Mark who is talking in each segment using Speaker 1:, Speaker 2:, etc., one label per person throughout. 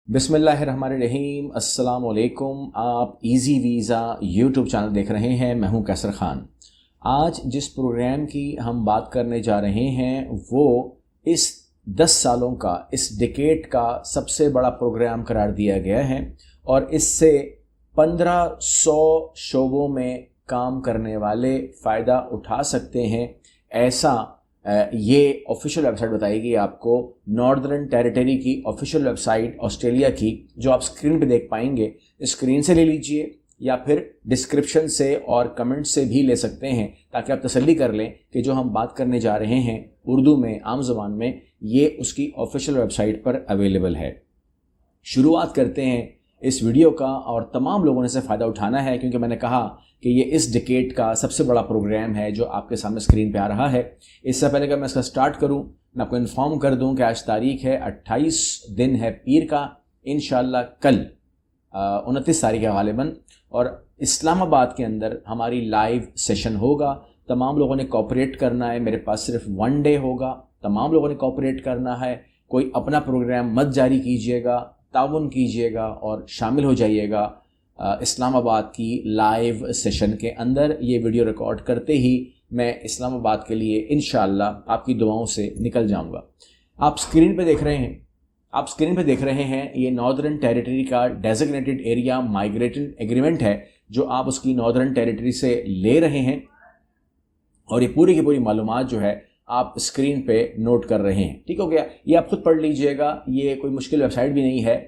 Speaker 1: बिस्मिल्लाहिर्रहमानिर्रहीम। अस्सलाम वालेकुम। आप इजी वीज़ा यूट्यूब चैनल देख रहे हैं। मैं हूं कैसर ख़ान। आज जिस प्रोग्राम की हम बात करने जा रहे हैं वो इस 10 सालों का, इस डिकेड का सबसे बड़ा प्रोग्राम करार दिया गया है और इससे 1500 शोबों में काम करने वाले फ़ायदा उठा सकते हैं। ऐसा ये ऑफिशियल वेबसाइट बताएगी आपको, नॉर्दर्न टेरिटरी की ऑफिशियल वेबसाइट ऑस्ट्रेलिया की, जो आप स्क्रीन पे देख पाएंगे। स्क्रीन से ले लीजिए या फिर डिस्क्रिप्शन से और कमेंट से भी ले सकते हैं, ताकि आप तसल्ली कर लें कि जो हम बात करने जा रहे हैं उर्दू में, आम ज़बान में, ये उसकी ऑफिशियल वेबसाइट पर अवेलेबल है। शुरुआत करते हैं इस वीडियो का, और तमाम लोगों ने से फ़ायदा उठाना है, क्योंकि मैंने कहा कि ये इस डिकेड का सबसे बड़ा प्रोग्राम है जो आपके सामने स्क्रीन पे आ रहा है। इससे पहले कि मैं इसका स्टार्ट करूं, मैं आपको इन्फॉर्म कर दूं कि आज तारीख है 28 दिन है पीर का। इंशाल्लाह कल 29 तारीख है गालिबन, और इस्लामाबाद के अंदर हमारी लाइव सेशन होगा। तमाम लोगों ने कोऑपरेट करना है। मेरे पास सिर्फ 1 डे होगा। तमाम लोगों ने कोऑपरेट करना है। कोई अपना प्रोग्राम मत जारी कीजिएगा, ताउन कीजिएगा और शामिल हो जाइएगा इस्लामाबाद की लाइव सेशन के अंदर। ये वीडियो रिकॉर्ड करते ही मैं इस्लामाबाद के लिए इंशाअल्लाह आपकी दुआओं से निकल जाऊंगा। आप स्क्रीन पे देख रहे हैं ये नॉर्दर्न टेरिटरी का डेजिग्नेटेड एरिया माइग्रेशन एग्रीमेंट है, जो आप उसकी नॉर्दर्न टेरिटरी से ले रहे हैं, और ये पूरी की पूरी मालूमात जो है आप स्क्रीन पे नोट कर रहे हैं। ठीक हो गया? ये आप खुद पढ़ लीजिएगा, ये कोई मुश्किल वेबसाइट भी नहीं है।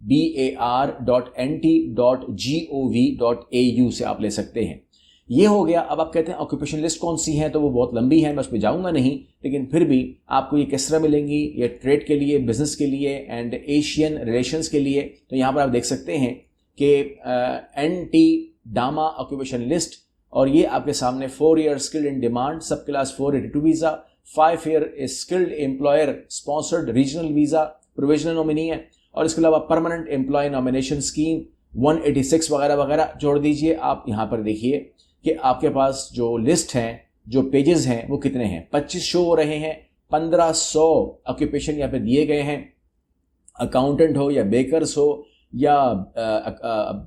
Speaker 1: dtbar.nt.gov.au से आप ले सकते हैं। ये हो गया। अब आप कहते हैं ऑक्यूपेशन लिस्ट कौन सी है, तो वो बहुत लंबी है, मैं उस पर जाऊँगा नहीं, लेकिन फिर भी आपको ये किस तरह मिलेंगी, ये ट्रेड के लिए, बिजनेस के लिए एंड एशियन रिलेशंस के लिए। तो यहाँ पर आप देख सकते हैं कि NT डामा ऑक्यूपेशन लिस्ट, और ये आपके सामने 4 ईयर स्किल्ड इन डिमांड सब class 482 visa, 5 year skilled employer sponsored regional visa provisional nominee है, और इसके अलावा परमानेंट एम्प्लॉय नॉमिनेशन स्कीम 186 वगैरह वगैरह जोड़ दीजिए। आप यहाँ पर देखिए कि आपके पास जो लिस्ट हैं, जो पेजेस हैं, वो कितने हैं। 25 शो हो रहे हैं। 1500 ऑक्यूपेशन यहाँ पे दिए गए हैं। अकाउंटेंट हो या बेकर्स हो या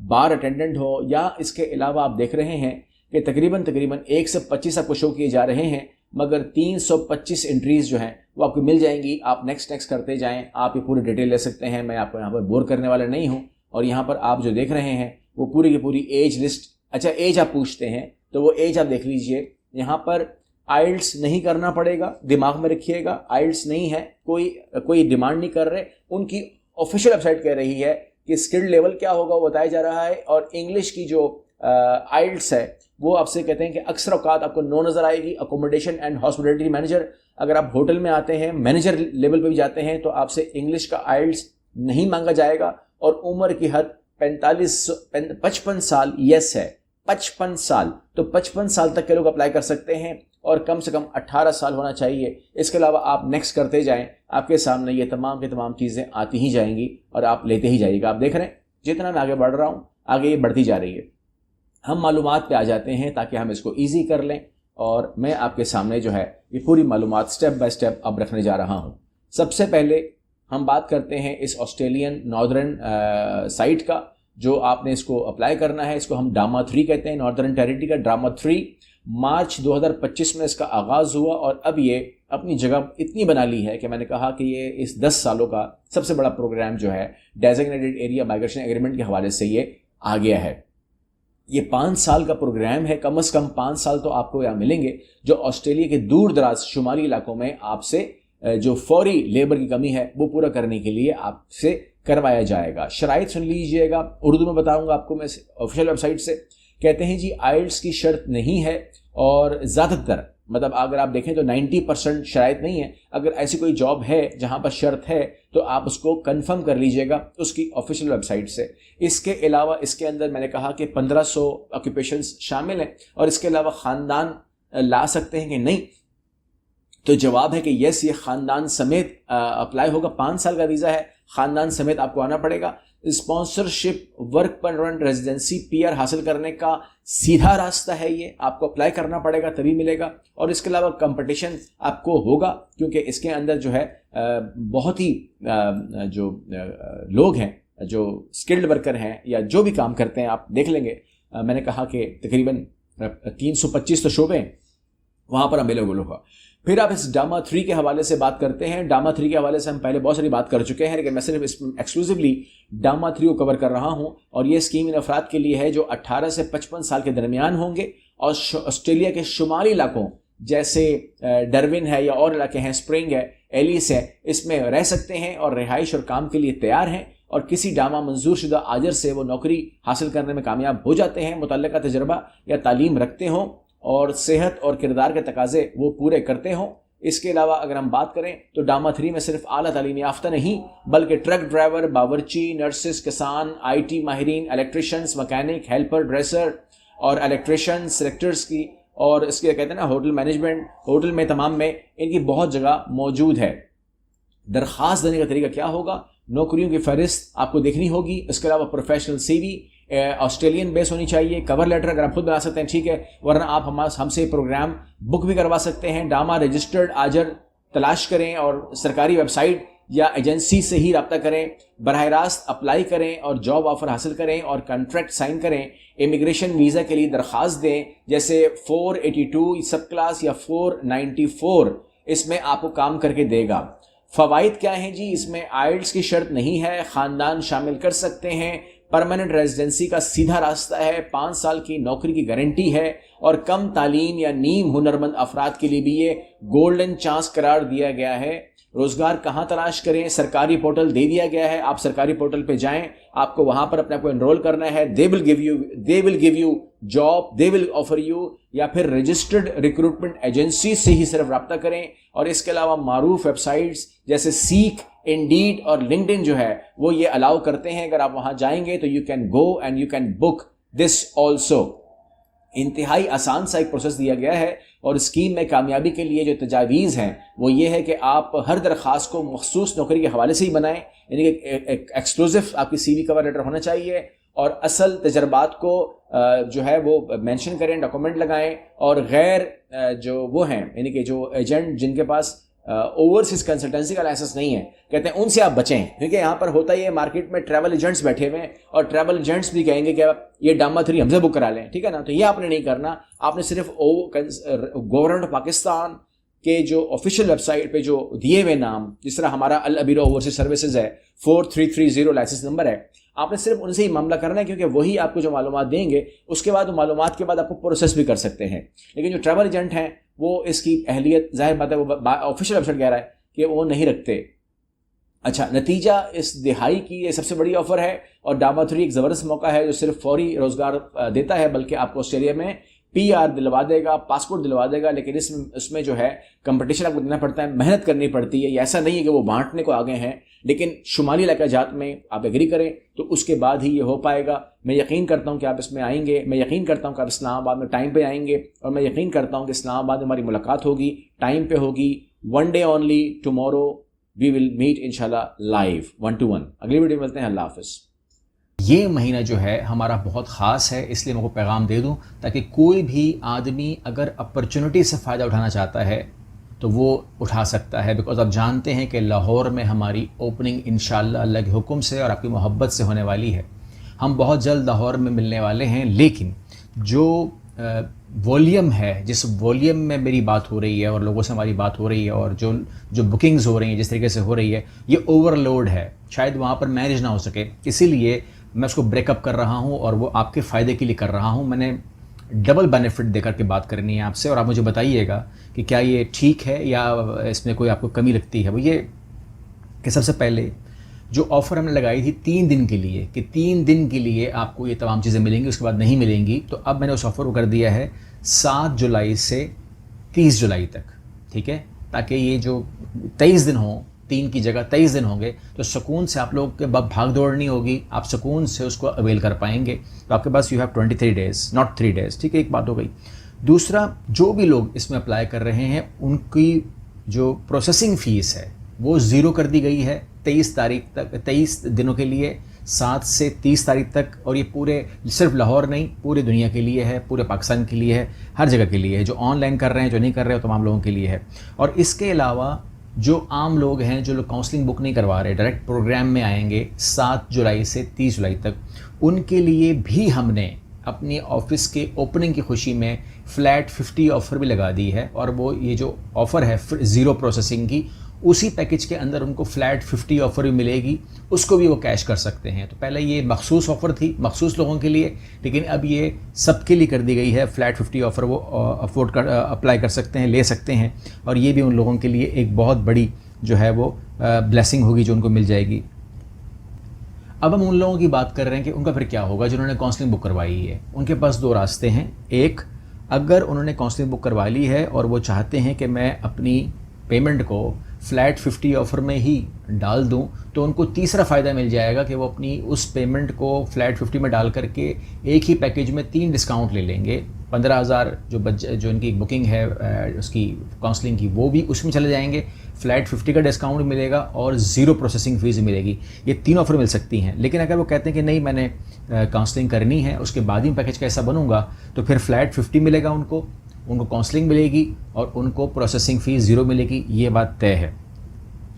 Speaker 1: बार अटेंडेंट हो, या इसके अलावा आप देख रहे हैं कि तकरीबन 1 से 25 आपको शो किए जा रहे हैं, मगर 325 एंट्रीज जो हैं वो आपको मिल जाएंगी। आप नेक्स्ट करते जाएं। आप ये पूरी डिटेल ले सकते हैं, मैं आपको यहाँ पर बोर करने वाला नहीं हूँ। और यहाँ पर आप जो देख रहे हैं वो पूरी की पूरी एज लिस्ट। अच्छा, एज आप पूछते हैं तो वो एज आप देख लीजिए। यहाँ पर आइल्स नहीं करना पड़ेगा, दिमाग में रखिएगा। आइल्स नहीं है, कोई डिमांड नहीं कर रहे। उनकी ऑफिशियल वेबसाइट कह रही है कि स्किल्ड लेवल क्या होगा वो बताया जा रहा है, और इंग्लिश की जो आइल्स है वो आपसे कहते हैं कि अक्सर औकात आपको 9 नज़र आएगी। अकोमोडेशन एंड हॉस्पिटलिटी मैनेजर, अगर आप होटल में आते हैं, मैनेजर लेवल पे भी जाते हैं, तो आपसे इंग्लिश का आइल्स नहीं मांगा जाएगा। और उम्र की हद 55 साल यस है। 55 साल, तो 55 साल तक के लोग अप्लाई कर सकते हैं, और कम से कम 18 साल होना चाहिए। इसके अलावा आप नेक्स्ट करते जाएं, आपके सामने ये तमाम की तमाम चीज़ें आती ही जाएंगी और आप लेते ही जाइएगा। आप देख रहे हैं जितना मैं आगे बढ़ रहा हूँ, आगे ये बढ़ती जा रही है। हम मालूमात पे आ जाते हैं ताकि हम इसको ईजी कर लें, और मैं आपके सामने जो है ये पूरी मालूमात स्टेप बाय स्टेप अब रखने जा रहा हूँ। सबसे पहले हम बात करते हैं इस ऑस्ट्रेलियन नॉर्दर्न साइट का, जो आपने इसको अप्लाई करना है। इसको हम डामा 3 कहते हैं, नॉर्दर्न टेरिटरी का डामा 3। मार्च 2025 में इसका आगाज़ हुआ, और अब ये अपनी जगह इतनी बना ली है कि मैंने कहा कि ये इस 10 सालों का सबसे बड़ा प्रोग्राम जो है डेजिग्नेटेड एरिया माइग्रेशन एग्रीमेंट के हवाले से ये आ गया है। ये 5 साल का प्रोग्राम है। कम से कम 5 साल तो आपको यहाँ मिलेंगे, जो ऑस्ट्रेलिया के दूर दराज शुमाली इलाकों में आपसे जो फौरी लेबर की कमी है वो पूरा करने के लिए आपसे करवाया जाएगा। शराइत सुन लीजिएगा, उर्दू में बताऊंगा आपको मैं ऑफिशियल वेबसाइट से। कहते हैं जी आइल्स की शर्त नहीं है, और ज़्यादातर मतलब अगर आप देखें तो 90% शराइत नहीं है। अगर ऐसी कोई जॉब है जहां पर शर्त है तो आप उसको कंफर्म कर लीजिएगा उसकी ऑफिशियल वेबसाइट से। इसके अलावा इसके अंदर मैंने कहा कि 1500 ऑक्यूपेशंस शामिल हैं, और इसके अलावा ख़ानदान ला सकते हैं कि नहीं, तो जवाब है कि यस, ये ख़ानदान समेत अप्लाई होगा। 5 साल का वीज़ा है, ख़ानदान समेत आपको आना पड़ेगा। Sponsorship, work permit, residency, PR हासिल करने का सीधा रास्ता है ये। आपको अप्लाई करना पड़ेगा तभी मिलेगा। और इसके अलावा कंपटीशन आपको होगा, क्योंकि इसके अंदर जो है बहुत ही जो लोग हैं, जो स्किल्ड वर्कर हैं या जो भी काम करते हैं, आप देख लेंगे। मैंने कहा कि तकरीबन 325 तो शोबे हैं, वहाँ पर अवेलेबल होगा। फिर आप इस डामा 3 के हवाले से बात करते हैं। डामा 3 के हवाले से हम पहले बहुत सारी बात कर चुके हैं, लेकिन मैं सिर्फ एक्सक्लूसिवली डामा 3 को कवर कर रहा हूँ। और ये स्कीम इन अफराद के लिए है जो 18 से 55 साल के दरमियान होंगे और ऑस्ट्रेलिया के शुमाली इलाकों जैसे डार्विन है या और इलाके हैं, स्प्रिंग है, एलिस है, इसमें रह सकते हैं और रिहाइश और काम के लिए तैयार हैं। और किसी डामा मंजूर शुदा आजर से वो नौकरी हासिल करने में कामयाब हो जाते हैं, मुतल्लिका तजर्बा या तालीम रखते हों और सेहत और किरदार के तकाजे वो पूरे करते हों। इसके अलावा अगर हम बात करें तो डामा 3 में सिर्फ आला तालीम याफ्ता नहीं, बल्कि ट्रक ड्राइवर, बावर्ची, नर्सेस, किसान, IT माहिरीन, इलेक्ट्रिशियंस, मैकेनिक, हेल्पर, ड्रेसर और इलेक्ट्रिशियन, सेलेक्टर्स की, और इसके कहते हैं ना होटल मैनेजमेंट, होटल में तमाम में इनकी बहुत जगह मौजूद है। दरख्वास्त देने का तरीका क्या होगा? नौकरियों की फहरिस्त आपको देखनी होगी। इसके अलावा प्रोफेशनल CV ऑस्ट्रेलियन बेस होनी चाहिए। कवर लेटर अगर आप खुद बना सकते हैं ठीक है, वरना आप हमसे प्रोग्राम बुक भी करवा सकते हैं। डामा रजिस्टर्ड आजर तलाश करें और सरकारी वेबसाइट या एजेंसी से ही रब्ता करें। बराह रास्त अप्लाई करें और जॉब ऑफर हासिल करें और कॉन्ट्रैक्ट साइन करें। इमिग्रेशन वीज़ा के लिए दरख्वास्त दें, जैसे 482 सब क्लास या 494, इसमें आपको काम करके देगा। फ़वाइद क्या हैं जी? इसमें आइल्स की शर्त नहीं है, ख़ानदान शामिल कर सकते हैं, परमानेंट रेजिडेंसी का सीधा रास्ता है, 5 साल की नौकरी की गारंटी है और कम तालीम या नीम हुनरमंद अफराद के लिए भी ये गोल्डन चांस करार दिया गया है। रोज़गार कहाँ तलाश करें? सरकारी पोर्टल दे दिया गया है, आप सरकारी पोर्टल पे जाएं, आपको वहाँ पर अपने आप को एनरोल करना है। They will give you job, they will offer you, या फिर रजिस्टर्ड रिक्रूटमेंट एजेंसी से ही सिर्फ रब्ता करें। और इसके अलावा मारूफ वेबसाइट्स जैसे सीक, इंडीड और लिंक्डइन जो है वो ये अलाउ करते हैं। अगर आप वहाँ जाएंगे तो you can go and you can book this also. इंतहाई आसान सा एक प्रोसेस दिया गया है और स्कीम में कामयाबी के लिए जो तजावीज़ हैं वो ये है कि आप हर दरख्वास्त को मखसूस नौकरी के हवाले से ही बनाएं, यानी कि एक्सक्लूसिव आपकी CV कवर लेटर होना चाहिए और असल तजर्बात को जो है वो मेंशन करें, डॉक्यूमेंट लगाएं। और गैर जो वो हैं, यानी कि जो एजेंट जिनके पास ओवरसीज कंसल्टेंसी का लाइसेंस नहीं है, कहते हैं उनसे आप बचें, क्योंकि यहाँ पर होता ही है मार्केट में ट्रैवल एजेंट्स बैठे हुए हैं और ट्रैवल एजेंट्स भी कहेंगे कि ये डामा 3 हमसे बुक करा लें, ठीक है ना। तो ये आपने नहीं करना, आपने सिर्फ गवर्नमेंट ऑफ पाकिस्तान के जो ऑफिशियल वेबसाइट पे जो दिए हुए नाम, जिस तरह हमारा अल अबीरा ओवरसीज सर्विसेज है, 4330 लाइसेंस नंबर है, आपने सिर्फ उनसे ही मामला करना है, क्योंकि वही आपको जो मालूमात देंगे उसके बाद मालूमात के बाद आपको प्रोसेस भी कर सकते हैं। लेकिन जो ट्रैवल एजेंट हैं वो इसकी अहलियत, जाहिर बात है वो ऑफिशियल वेबसाइट कह रहा है कि वो नहीं रखते। अच्छा, नतीजा इस दिहाई की ये सबसे बड़ी ऑफर है और डामा 3 एक ज़बरदस्त मौका है जो सिर्फ फौरी रोज़गार देता है, बल्कि आपको ऑस्ट्रेलिया में PR दिलवा देगा, पासपोर्ट दिलवा देगा। लेकिन इसमें जो है कंपटीशन आपको देना पड़ता है, मेहनत करनी पड़ती है। ऐसा नहीं है कि वो बांटने को आगे हैं, लेकिन शुमाली इलाका जात में आप एग्री करें तो उसके बाद ही ये हो पाएगा। मैं यकीन करता हूँ कि आप इसमें आएंगे, मैं यकीन करता हूँ कि आप इस्लामाबाद में टाइम पे आएंगे और मैं यकीन करता हूँ कि इस्लामाबाद में हमारी मुलाकात होगी, टाइम पे होगी। 1 day only, tomorrow we will meet इंशाल्लाह लाइव 1 to 1। अगली वीडियो में मिलते हैं। अल्लाह हाफ़िज़।
Speaker 2: ये महीना जो है हमारा बहुत ख़ास है, इसलिए मैं को पैगाम दे दूं ताकि कोई भी आदमी अगर अपॉर्चुनिटी से फ़ायदा उठाना चाहता है तो वो उठा सकता है। बिकॉज़ आप जानते हैं कि लाहौर में हमारी ओपनिंग इंशाअल्लाह अल्लाह के हुक्म से और आपकी मोहब्बत से होने वाली है। हम बहुत जल्द लाहौर में मिलने वाले हैं, लेकिन जो वॉल्यूम है, जिस वॉल्यूम में मेरी बात हो रही है और लोगों से हमारी बात हो रही है और जो बुकिंग्स हो रही हैं जिस तरीके से हो रही है, ये ओवरलोड है, शायद वहाँ पर मैनेज ना हो सके। इसीलिए मैं उसको ब्रेकअप कर रहा हूँ और वो आपके फ़ायदे के लिए कर रहा हूँ। मैंने डबल बेनिफिट देकर के बात करनी है आपसे और आप मुझे बताइएगा कि क्या ये ठीक है या इसमें कोई आपको कमी लगती है। वो ये कि सबसे पहले जो ऑफ़र हमने लगाई थी 3 दिन के लिए, कि 3 दिन के लिए आपको ये तमाम चीज़ें मिलेंगी, उसके बाद नहीं मिलेंगी, तो अब मैंने उस ऑफ़र को कर दिया है 7 जुलाई से 30 जुलाई तक, ठीक है, ताकि ये जो 23 दिन हों, 3 की जगह 23 दिन होंगे, तो सुकून से आप लोग के भाग दौड़ नहीं होगी, आप सुकून से उसको अवेल कर पाएंगे। तो आपके पास you have 23 days, not 3 days, ठीक है, एक बात हो गई। दूसरा, जो भी लोग इसमें अप्लाई कर रहे हैं उनकी जो प्रोसेसिंग फ़ीस है वो ज़ीरो कर दी गई है 23 तारीख तक, 23 दिनों के लिए, 7 से 30 तारीख तक, और ये पूरे सिर्फ लाहौर नहीं पूरी दुनिया के लिए है, पूरे पाकिस्तान के लिए है, हर जगह के लिए है, जो ऑनलाइन कर रहे हैं, जो नहीं कर रहे हो, तमाम लोगों के लिए है। और इसके अलावा जो आम लोग हैं, जो लोग काउंसलिंग बुक नहीं करवा रहे, डायरेक्ट प्रोग्राम में आएंगे 7 जुलाई से 30 जुलाई तक, उनके लिए भी हमने अपनी ऑफिस के ओपनिंग की खुशी में फ्लैट 50 ऑफ़र भी लगा दी है। और वो ये जो ऑफ़र है ज़ीरो प्रोसेसिंग की, उसी पैकेज के अंदर उनको फ्लैट 50 ऑफ़र भी मिलेगी, उसको भी वो कैश कर सकते हैं। तो पहले ये मखसूस ऑफ़र थी मखसूस लोगों के लिए, लेकिन अब ये सबके लिए कर दी गई है। फ्लैट 50 ऑफ़र वो अफोर्ड कर अप्लाई कर सकते हैं, ले सकते हैं, और ये भी उन लोगों के लिए एक बहुत बड़ी जो है वो ब्लेसिंग होगी जो उनको मिल जाएगी। अब हम उन लोगों की बात कर रहे हैं कि उनका फिर क्या होगा जिन्होंने काउंसलिंग बुक करवाई है। उनके पास 2 रास्ते हैं। एक, अगर उन्होंने काउंसलिंग बुक करवा ली है और वो चाहते हैं कि मैं अपनी पेमेंट को फ्लैट 50 ऑफ़र में ही डाल दूं, तो उनको तीसरा फ़ायदा मिल जाएगा कि वो अपनी उस पेमेंट को फ्लैट 50 में डाल करके एक ही पैकेज में 3 डिस्काउंट ले लेंगे। 15,000 जो इनकी बुकिंग है उसकी काउंसलिंग की, वो भी उसमें चले जाएंगे, फ्लैट 50 का डिस्काउंट मिलेगा और ज़ीरो प्रोसेसिंग फ़ीस मिलेगी। ये 3 ऑफ़र मिल सकती हैं। लेकिन अगर वो कहते हैं कि नहीं, मैंने काउंसलिंग करनी है, उसके बाद ही पैकेज का हिस्सा बनूंगा, तो फिर फ्लैट 50 मिलेगा उनको काउंसलिंग मिलेगी और उनको प्रोसेसिंग फ़ीस ज़ीरो मिलेगी, ये बात तय है।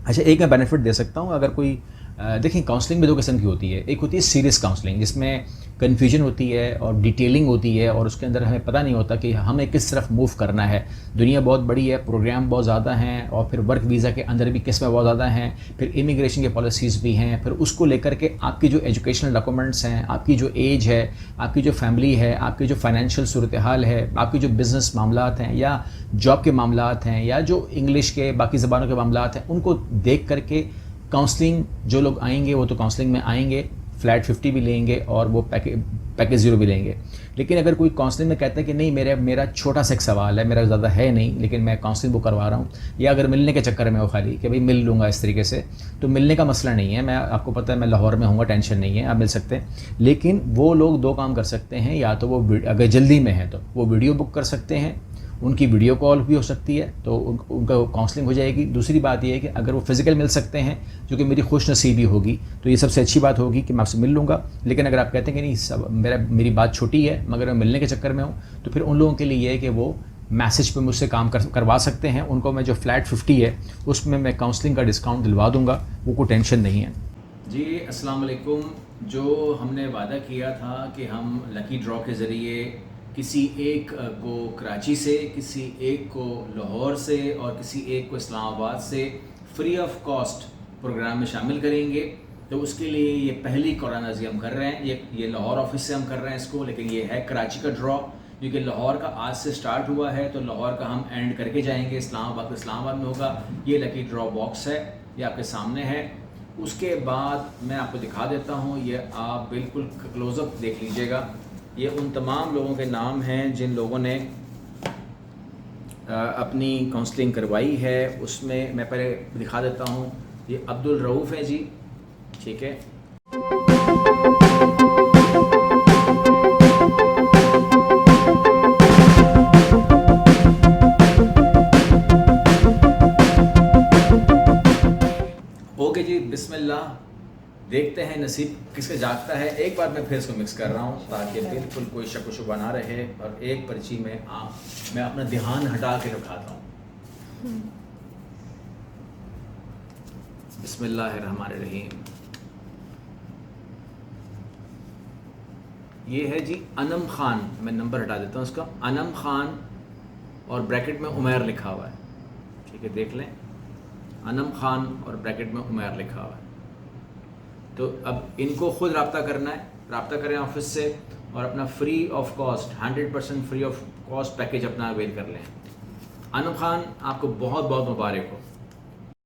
Speaker 2: अच्छा, एक मैं बेनिफिट दे सकता हूँ। अगर कोई देखिए, काउंसलिंग में 2 किस्म की होती है। एक होती है सीरियस काउंसलिंग, जिसमें कन्फ्यूजन होती है और डिटेलिंग होती है, और उसके अंदर हमें पता नहीं होता कि हमें किस तरफ मूव करना है। दुनिया बहुत बड़ी है, प्रोग्राम बहुत ज़्यादा हैं, और फिर वर्क वीज़ा के अंदर भी किस्में बहुत ज़्यादा हैं, फिर इमिग्रेशन की पॉलिसीज़ भी हैं, फिर उसको लेकर के आपकी जो एजुकेशनल डॉक्यूमेंट्स हैं, आपकी जो एज है, आपकी जो फैमिली है, आपकी जो फाइनेंशियल सूरत हाल है, आपकी जो बिज़नेस मामलात हैं या जॉब के मामलात हैं या जो इंग्लिश के बाकी ज़बानों के मामलात हैं, उनको देख करके काउंसलिंग जो लोग आएंगे वो तो काउंसलिंग में आएंगे, फ्लैट 50 भी लेंगे और वो पैकेज ज़ीरो भी लेंगे। लेकिन अगर कोई काउंसलिंग में कहता है कि नहीं, मेरा छोटा सा एक सवाल है, मेरा ज़्यादा है नहीं, लेकिन मैं काउंसलिंग बुक करवा रहा हूँ, या अगर मिलने के चक्कर में हो खाली कि भाई मिल लूँगा इस तरीके से, तो मिलने का मसला नहीं है। मैं आपको पता है मैं लाहौर में हूँगा, टेंशन नहीं है, आप मिल सकते हैं। लेकिन वो लोग 2 काम कर सकते हैं। या तो वो अगर जल्दी में है तो वो वीडियो बुक कर सकते हैं, उनकी वीडियो कॉल भी हो सकती है, तो उनका काउंसलिंग हो जाएगी। दूसरी बात ये है कि अगर वो फिज़िकल मिल सकते हैं, जो कि मेरी खुश नसीबी होगी, तो ये सबसे अच्छी बात होगी कि मैं आपसे मिल लूँगा। लेकिन अगर आप कहते हैं कि नहीं, मेरी बात छोटी है मगर मैं मिलने के चक्कर में हूँ, तो फिर उन लोगों के लिए ये है कि वो मैसेज पे मुझसे काम करवा सकते हैं। उनको मैं जो फ्लैट 50 है उसमें मैं काउंसलिंग का डिस्काउंट दिलवा दूँगा, वो कोई टेंशन नहीं है। जी, अस्सलाम वालेकुम। जो हमने वादा किया था कि हम लकी ड्रॉ के ज़रिए किसी एक को कराची से, किसी एक को लाहौर से और किसी एक को इस्लामाबाद से फ्री ऑफ कॉस्ट प्रोग्राम में शामिल करेंगे, तो उसके लिए ये पहली कुरान-नाज़ी हम कर रहे हैं। ये लाहौर ऑफिस से हम कर रहे हैं इसको, लेकिन ये है कराची का ड्रॉ, क्योंकि लाहौर का आज से स्टार्ट हुआ है, तो लाहौर का हम एंड करके जाएंगे। इस्लामाबाद में होगा। ये लकी ड्रॉ बॉक्स है, ये आपके सामने है। उसके बाद मैं आपको दिखा देता हूँ, ये आप बिल्कुल क्लोज़अप देख लीजिएगा। ये उन तमाम लोगों के नाम हैं जिन लोगों ने अपनी काउंसलिंग करवाई है। उसमें मैं पहले दिखा देता हूँ, ये अब्दुल रऊफ़ है जी, ठीक है। ओके जी, बिस्मिल्लाह, देखते हैं नसीब किसका जागता है। एक बार मैं फिर इसको मिक्स कर रहा हूँ ताकि बिल्कुल कोई शक व शुबा ना रहे, और एक पर्ची में मैं अपना ध्यान हटा के उठाता हूँ। बिस्मिल्लाहिर्रहमानिर्रहीम। ये है जी अनम खान, मैं नंबर हटा देता हूँ उसका, अनम खान, और ब्रैकेट में उमैर लिखा हुआ है, ठीक है, देख लें, अनम खान और ब्रैकेट में उमैर लिखा हुआ है। तो अब इनको खुद रब्ता करना है, रब्ता करें ऑफिस से और अपना free of cost 100% free of cost package अपना अवेल कर लें। अनम खान, आपको बहुत बहुत मुबारक हो।